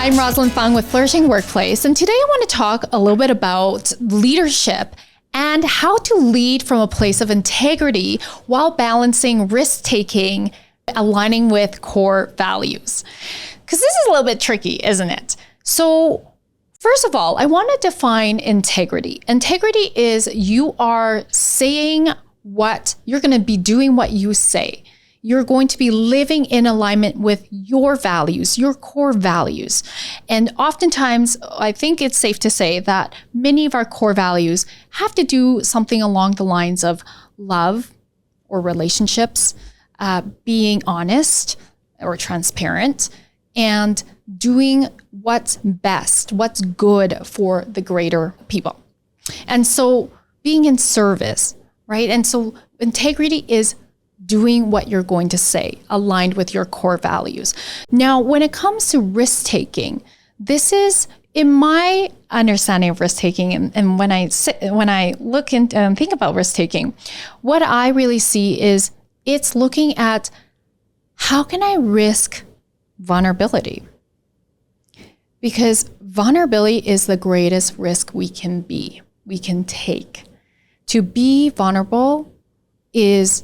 I'm Rosalind Fung with Flourishing Workplace, and today I want to talk a little bit about leadership and how to lead from a place of integrity while balancing risk-taking, aligning with core values. Because this is a little bit tricky, isn't it? So first of all, I want to define integrity. Integrity is you are saying what you're going to be doing, what you say. You're going to be living in alignment with your values, your core values. And oftentimes, I think it's safe to say that many of our core values have to do something along the lines of love or relationships, being honest or transparent, and doing what's best, what's good for the greater people. And so being in service, right? And so integrity is doing what you're going to say, aligned with your core values. Now, when it comes to risk-taking, this is, in my understanding of risk-taking, and when I look into and think about risk-taking, what I really see is it's looking at how can I risk vulnerability? Because vulnerability is the greatest risk we can take. To be vulnerable is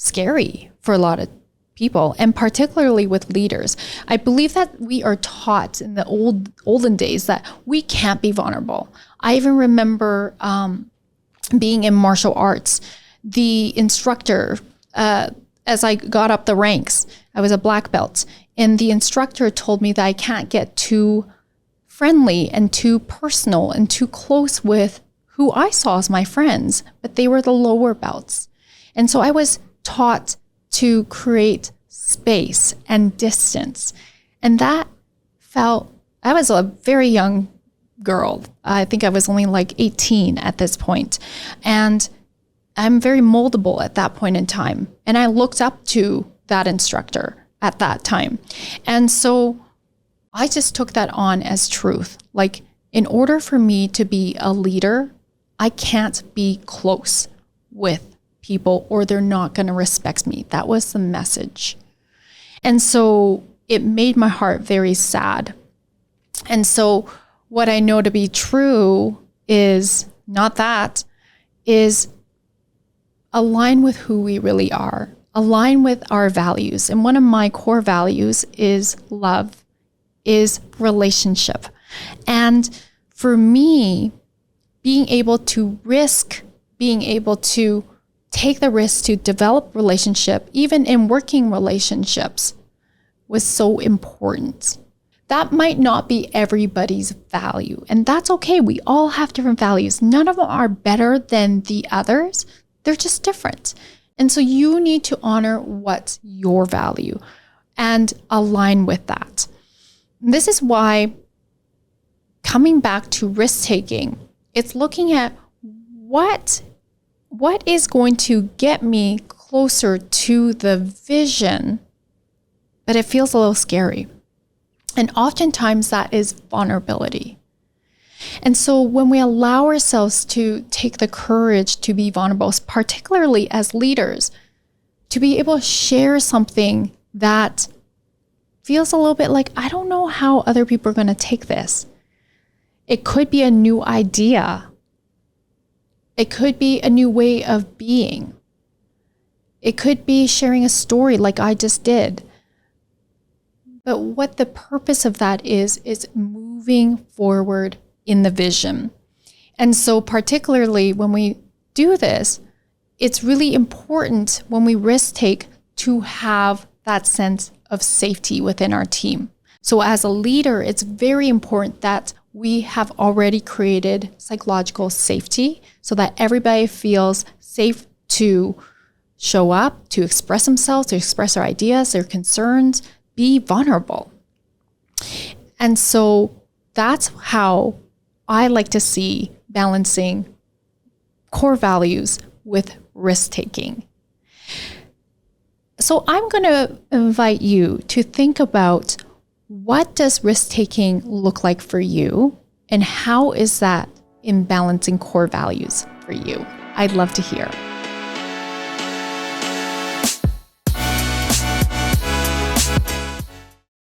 scary for a lot of people, and particularly with leaders. I believe that we are taught in the olden days that we can't be vulnerable. I even remember being in martial arts, the instructor, as I got up the ranks, I was a black belt, and the instructor told me that I can't get too friendly and too personal and too close with who I saw as my friends, but they were the lower belts. And so I was taught to create space and distance. And that I was a very young girl. I think I was only like 18 at this point. And I'm very moldable at that point in time. And I looked up to that instructor at that time. And so I just took that on as truth. Like, in order for me to be a leader, I can't be close with people or they're not going to respect me. That was the message. And so it made my heart very sad. And so what I know to be true is is align with who we really are, align with our values. And one of my core values is love, is relationship. And for me, being able to take the risk to develop relationship, even in working relationships, was so important. That might not be everybody's value, and that's okay. We all have different values. None of them are better than the others. They're just different. And so you need to honor what's your value and align with that. This is why, coming back to risk-taking, it's looking at what is going to get me closer to the vision, but it feels a little scary. And oftentimes that is vulnerability. And so when we allow ourselves to take the courage to be vulnerable, particularly as leaders, to be able to share something that feels a little bit like, I don't know how other people are going to take this. It could be a new idea. It could be a new way of being. It could be sharing a story like I just did. But what the purpose of that is moving forward in the vision. And so particularly when we do this, it's really important when we risk take to have that sense of safety within our team. So as a leader, it's very important that we have already created psychological safety so that everybody feels safe to show up, to express themselves, to express their ideas, their concerns, be vulnerable. And so that's how I like to see balancing core values with risk-taking. So I'm going to invite you to think about, what does risk-taking look like for you? And how is that in balancing core values for you? I'd love to hear.